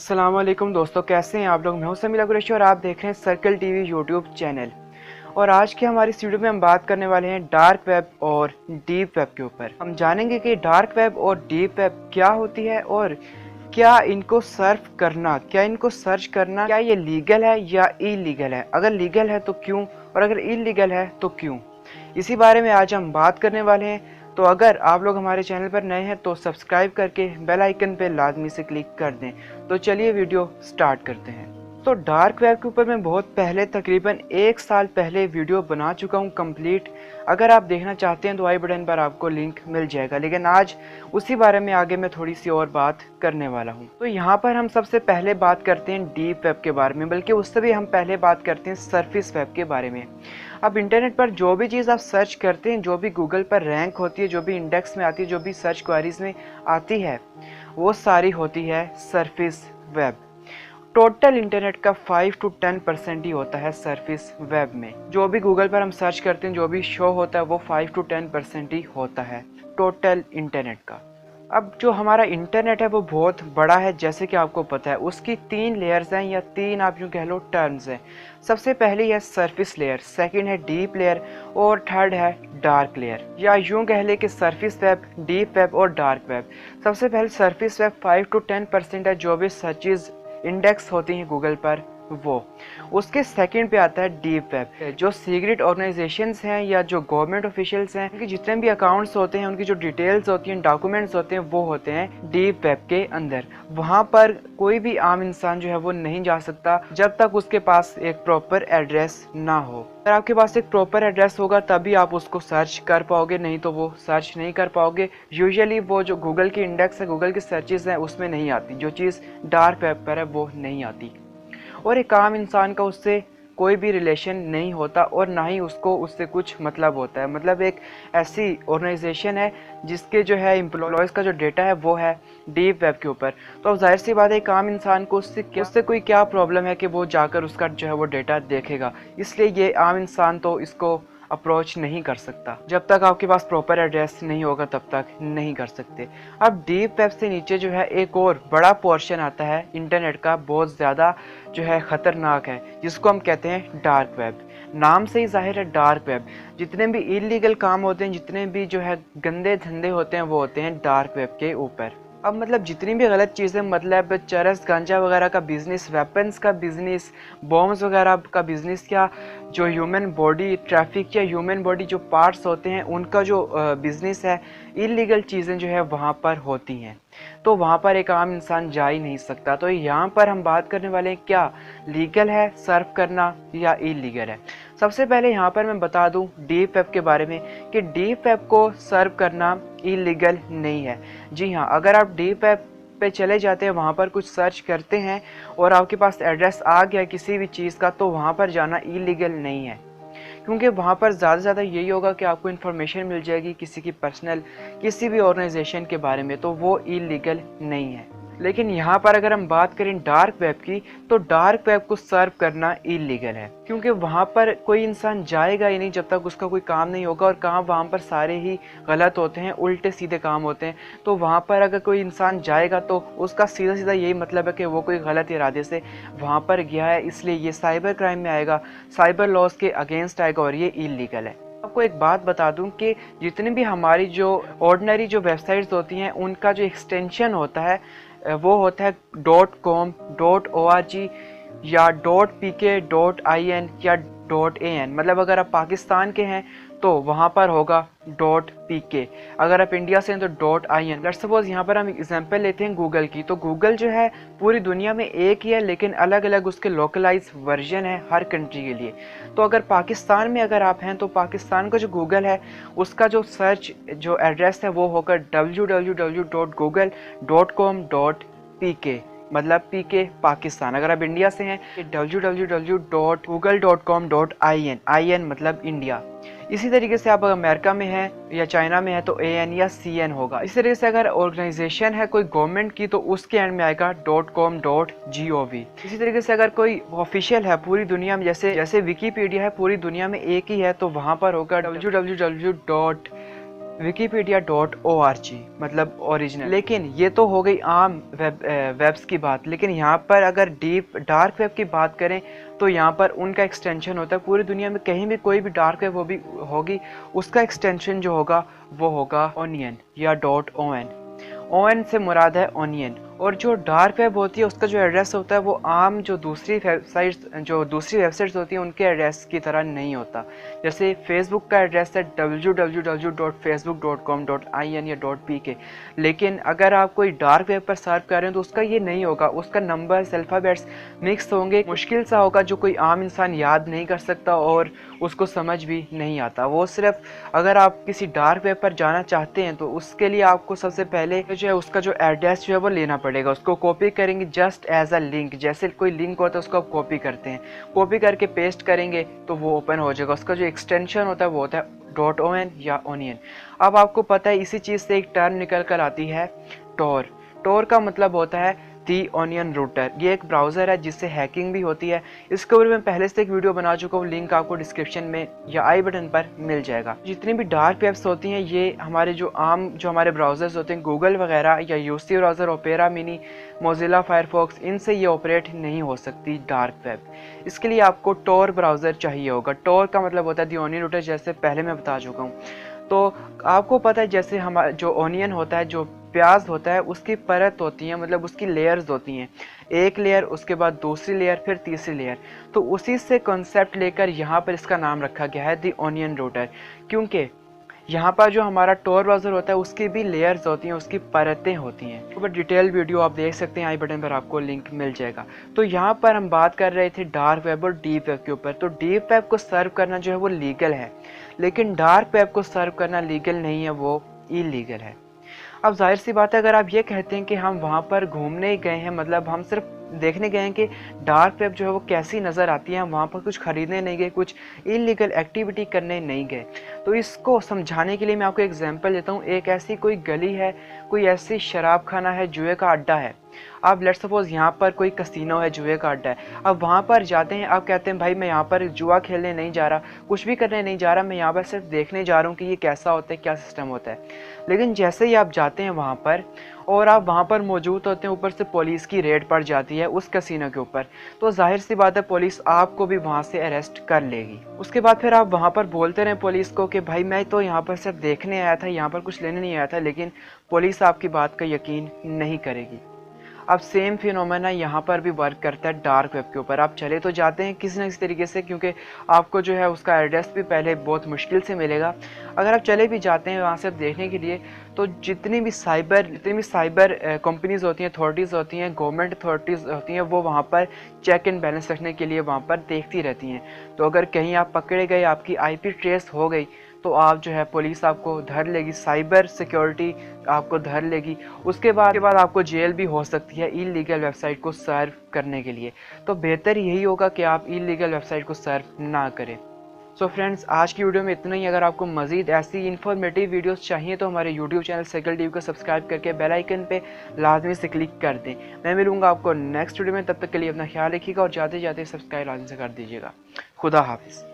अस्सलाम वालेकुम दोस्तों, कैसे हैं आप लोग। मैं हूं समीला कुरैशी और आप देख रहे हैं सर्कल टीवी यूट्यूब चैनल। और आज के हमारी इस वीडियो में हम बात करने वाले हैं डार्क वेब और डीप वेब के ऊपर। हम जानेंगे कि डार्क वेब और डीप वेब क्या होती है और क्या इनको सर्फ करना, क्या इनको सर्च करना, क्या ये लीगल है या इलीगल है। अगर लीगल है तो क्यों, और अगर इलीगल है तो क्यों। इसी बारे में आज हम बात करने वाले हैं। तो अगर आप लोग हमारे चैनल पर नए हैं तो सब्सक्राइब करके बेल आइकन पे लाजमी से क्लिक कर दें। तो चलिए वीडियो स्टार्ट करते हैं। तो डार्क वेब के ऊपर मैं बहुत पहले, तकरीबन 1 साल पहले वीडियो बना चुका हूँ कंप्लीट। अगर आप देखना चाहते हैं तो आई बटन पर आपको लिंक मिल जाएगा, लेकिन आज उसी बारे में आगे मैं थोड़ी सी और बात करने वाला हूँ। तो यहाँ पर हम सबसे पहले बात करते हैं डीप वेब के बारे में, बल्कि उससे भी हम पहले बात करते हैं सरफेस वेब के बारे में। अब इंटरनेट पर जो भी चीज़ आप सर्च करते हैं, जो भी गूगल पर रैंक होती है, जो भी इंडेक्स में आती है, जो भी सर्च क्वेरीज में आती है, वो सारी होती है सरफेस वेब। टोटल इंटरनेट का 5 to 10% ही होता है सरफेस वेब में। जो भी गूगल पर हम सर्च करते हैं, जो भी शो होता है, वो 5 to 10% ही होता है टोटल इंटरनेट का। अब जो हमारा इंटरनेट है वो बहुत बड़ा है, जैसे कि आपको पता है। उसकी 3 लेयर्स हैं, या 3 आप यूँ कह लो टर्म्स हैं। सबसे पहली है सरफेस लेयर, सेकंड है डीप लेयर और थर्ड है डार्क लेयर, या यूँ कह ले कि सरफेस वेब, डीप वेब और डार्क वेब। सबसे पहले सरफेस वेब 5 to 10% है, जो भी सर्चेज इंडेक्स होती हैं गूगल पर वो। उसके सेकंड पे आता है डीप वेब, जो सीक्रेट ऑर्गेनाइजेशंस हैं या जो गवर्नमेंट ऑफिशियल्स हैं, उनके जितने भी अकाउंट्स होते हैं, उनकी जो डिटेल्स होती हैं, डॉक्यूमेंट्स होते हैं, वो होते हैं डीप वेब के अंदर। वहाँ पर कोई भी आम इंसान जो है वो नहीं जा सकता जब तक उसके पास एक प्रॉपर एड्रेस ना हो। अगर आपके पास एक प्रॉपर एड्रेस होगा तभी आप उसको सर्च कर पाओगे, नहीं तो वो सर्च नहीं कर पाओगे। यूजुअली वो जो गूगल की इंडेक्स है, गूगल की सर्चेज हैं, उसमें नहीं आती। जो चीज़ डार्क वेब पर है वो नहीं आती, और एक आम इंसान का उससे कोई भी रिलेशन नहीं होता और ना ही उसको उससे कुछ मतलब होता है। मतलब एक ऐसी ऑर्गेनाइजेशन है जिसके जो है एम्प्लॉयज़ का जो डेटा है वो है डीप वेब के ऊपर। तो अब जाहिर सी बात है, एक आम इंसान को उससे कोई क्या प्रॉब्लम है कि वो जाकर उसका जो है वो डेटा देखेगा। इसलिए ये आम इंसान तो इसको अप्रोच नहीं कर सकता। जब तक आपके पास प्रॉपर एड्रेस नहीं होगा तब तक नहीं कर सकते। अब डीप वेब से नीचे जो है एक और बड़ा पोर्शन आता है इंटरनेट का, बहुत ज़्यादा जो है ख़तरनाक है, जिसको हम कहते हैं डार्क वेब। नाम से ही जाहिर है डार्क वेब। जितने भी इलीगल काम होते हैं, जितने भी जो है गंदे धंधे होते हैं, वो होते हैं डार्क वेब के ऊपर। अब मतलब जितनी भी गलत चीज़ें, मतलब चरस गांजा वगैरह का बिजनेस, वेपन्स का बिजनेस, बॉम्ब्स वगैरह का बिजनेस, या जो ह्यूमन बॉडी ट्रैफिक या ह्यूमन बॉडी जो पार्ट्स होते हैं उनका जो बिजनेस है, इलीगल चीज़ें जो है वहाँ पर होती हैं। तो वहाँ पर एक आम इंसान जा ही नहीं सकता। तो यहाँ पर हम बात करने वाले हैं क्या लीगल है सर्फ करना या इलीगल है। सबसे पहले यहाँ पर मैं बता दूँ डीप वेब के बारे में कि डीप वेब को सर्व करना इलीगल नहीं है। जी हाँ, अगर आप डीप वेब पे चले जाते हैं, वहाँ पर कुछ सर्च करते हैं और आपके पास एड्रेस आ गया किसी भी चीज़ का, तो वहाँ पर जाना इलीगल नहीं है। क्योंकि वहाँ पर ज़्यादा से ज़्यादा यही होगा कि आपको इन्फॉर्मेशन मिल जाएगी किसी की पर्सनल, किसी भी ऑर्गेनाइजेशन के बारे में, तो वो इलीगल नहीं है। लेकिन यहाँ पर अगर हम बात करें डार्क वेब की, तो डार्क वेब को सर्व करना इलीगल है, क्योंकि वहाँ पर कोई इंसान जाएगा ही नहीं जब तक उसका कोई काम नहीं होगा। और काम वहाँ पर सारे ही गलत होते हैं, उल्टे सीधे काम होते हैं। तो वहाँ पर अगर कोई इंसान जाएगा तो उसका सीधा सीधा यही मतलब है कि वो कोई गलत इरादे से वहाँ पर गया है, इसलिए ये साइबर क्राइम में आएगा, साइबर लॉज के अगेंस्ट आएगा, और ये इलीगल है। आपको एक बात बता दूं कि जितनी भी हमारी जो ऑर्डिनरी जो वेबसाइट्स होती हैं, उनका जो एक्सटेंशन होता है वो होता है .com, .org या .pk, .in या .an। मतलब अगर आप पाकिस्तान के हैं तो वहाँ पर होगा .pk, अगर आप इंडिया से हैं तो .in। लेट्स सपोज यहाँ पर हम एग्जांपल लेते हैं गूगल की, तो गूगल जो है पूरी दुनिया में एक ही है, लेकिन अलग अलग उसके लोकलाइज वर्जन है हर कंट्री के लिए। तो अगर पाकिस्तान में अगर आप हैं तो पाकिस्तान का जो गूगल है उसका जो सर्च जो एड्रेस है वो होगा www.google.com.pk, मतलब पीके पाकिस्तान। अगर आप इंडिया से हैं www.google.com.in, in मतलब इंडिया। इसी तरीके से आप अगर अमेरिका में हैं या चाइना में है तो AN या CN होगा। इसी तरीके से अगर ऑर्गेनाइजेशन है कोई गवर्नमेंट की तो उसके एंड में आएगा .com.gov। इसी तरीके से अगर कोई ऑफिशियल है पूरी दुनिया में, जैसे विकीपीडिया है पूरी दुनिया में एक ही है, तो वहाँ पर होगा www. wikipedia.org मतलब ओरिजिनल। लेकिन ये तो हो गई आम वेब्स की बात, लेकिन यहाँ पर अगर डार्क वेब की बात करें तो यहाँ पर उनका एक्सटेंशन होता है। पूरी दुनिया में कहीं भी कोई भी डार्क वेब होगी उसका एक्सटेंशन जो होगा वो होगा ओनियन या .on। ओएन से मुराद है ओनियन। और जो डार्क वेब होती है उसका जो एड्रेस होता है वो आम जो दूसरी वेबसाइट्स होती हैं उनके एड्रेस की तरह नहीं होता। जैसे फेसबुक का एड्रेस है www.facebook.com.in या .pk, लेकिन अगर आप कोई डार्क वेब पर सर्च कर रहे हैं तो उसका ये नहीं होगा। उसका नंबर्स अल्फ़ाबेट्स मिक्स होंगे, मुश्किल सा होगा जो कोई आम इंसान याद नहीं कर सकता और उसको समझ भी नहीं आता। वो सिर्फ अगर आप किसी डार्क वेब पर जाना चाहते हैं तो उसके लिए आपको सबसे पहले जो है उसका जो एड्रेस जो है वो लेना पड़ेगा। उसको कॉपी करेंगे जस्ट एज अ लिंक, जैसे कोई लिंक होता है उसको आप कॉपी करते हैं, कॉपी करके पेस्ट करेंगे तो वो ओपन हो जाएगा। उसका जो एक्सटेंशन होता है वो होता है .on या ओनियन। अब आपको पता है इसी चीज़ से एक टर्म निकल कर आती है टोर। टोर का मतलब होता है दी ओनियन रूटर। ये एक ब्राउज़र है जिससे हैकिंग भी होती है। इसके ऊपर मैं पहले से एक वीडियो बना चुका हूँ, लिंक आपको डिस्क्रिप्शन में या आई बटन पर मिल जाएगा। जितनी भी डार्क वेब्स होती हैं ये हमारे जो हमारे ब्राउज़र्स होते हैं गूगल वगैरह या UC browser, opera mini, Mozilla Firefox, इनसे ये ऑपरेट नहीं हो सकती डार्क वेब। इसके लिए आपको टोर ब्राउज़र चाहिए होगा। टोर का मतलब होता है दी ओनियन रूटर, जैसे पहले मैं बता चुका हूँ। तो आपको पता है जैसे हमारा जो ओनियन होता है, जो प्याज होता है, उसकी परत होती है, मतलब उसकी लेयर्स होती हैं। एक लेयर, उसके बाद दूसरी लेयर, फिर तीसरी लेयर। तो उसी से कॉन्सेप्ट लेकर यहाँ पर इसका नाम रखा गया है दी ओनियन रूटर, क्योंकि यहाँ पर जो हमारा टोर ब्राउज़र होता है उसकी भी लेयर्स होती हैं, उसकी परतें होती हैं। ऊपर डिटेल वीडियो आप देख सकते हैं, आई बटन पर आपको लिंक मिल जाएगा। तो यहाँ पर हम बात कर रहे थे डार्क वेब और डीप वेब के ऊपर। तो डीप वेब को सर्व करना जो है वो लीगल है, लेकिन डार्क वेब को सर्व करना लीगल नहीं है, वो इलीगल है। अब जाहिर सी बात है, अगर आप ये कहते हैं कि हम वहाँ पर घूमने ही गए हैं, मतलब हम सिर्फ देखने गए हैं कि डार्क वेब जो है वो कैसी नज़र आती है, हम वहाँ पर कुछ ख़रीदने नहीं गए, कुछ इलीगल एक्टिविटी करने नहीं गए। तो इसको समझाने के लिए मैं आपको एग्जांपल देता हूँ। एक ऐसी कोई गली है, कोई ऐसी शराब खाना है, जुए का अड्डा है। अब लेट्स सपोज यहाँ पर कोई कसिनो है, जुए का अड्डा है। अब वहाँ पर जाते हैं, आप कहते हैं भाई मैं यहाँ पर जुआ खेलने नहीं जा रहा, कुछ भी करने नहीं जा रहा, मैं यहाँ पर सिर्फ देखने जा रहा हूँ कि ये कैसा होता है, क्या सिस्टम होता है। लेकिन जैसे ही आप जाते हैं वहाँ पर और आप वहाँ पर मौजूद होते हैं, ऊपर से पुलिस की रेड पड़ जाती है उस कसिनो के ऊपर, तो जाहिर सी बात है पुलिस आपको भी वहाँ से अरेस्ट कर लेगी। उसके बाद फिर आप वहाँ पर बोलते रहें पुलिस को कि भाई मैं तो यहाँ पर सिर्फ देखने आया था, यहाँ पर कुछ लेने नहीं आया था, लेकिन पुलिस आपकी बात का यकीन नहीं करेगी। अब सेम फिनोमेना यहाँ पर भी वर्क करता है डार्क वेब के ऊपर। आप चले तो जाते हैं किसी न किसी तरीके से, क्योंकि आपको जो है उसका एड्रेस भी पहले बहुत मुश्किल से मिलेगा। अगर आप चले भी जाते हैं वहाँ से देखने के लिए, तो जितनी भी साइबर कंपनीज़ होती हैं, अथॉरिटीज़ होती हैं, गवर्नमेंट अथॉरिटीज़ होती हैं, वो वहाँ पर चेक एंड बैलेंस रखने के लिए वहाँ पर देखती रहती हैं। तो अगर कहीं आप पकड़े गए, आपकी IP ट्रेस हो गई, तो आप जो है पुलिस आपको धर लेगी, साइबर सिक्योरिटी आपको धर लेगी। उसके बाद आपको जेल भी हो सकती है इलीगल वेबसाइट को सर्व करने के लिए। तो बेहतर यही होगा कि आप इलीगल वेबसाइट को सर्व ना करें। सो फ्रेंड्स, आज की वीडियो में इतना ही। अगर आपको मज़ीद ऐसी इन्फॉर्मेटिव वीडियोस चाहिए तो हमारे यूट्यूब चैनल सर्कल टीवी को सब्सक्राइब करके बेल आइकन पे लाजमी से क्लिक कर दें। मैं मिलूँगा आपको नेक्स्ट वीडियो में, तब तक के लिए अपना ख्याल रखिएगा और जाते जाते सब्सक्राइब लाजमी से कर दीजिएगा। खुदा हाफिज़।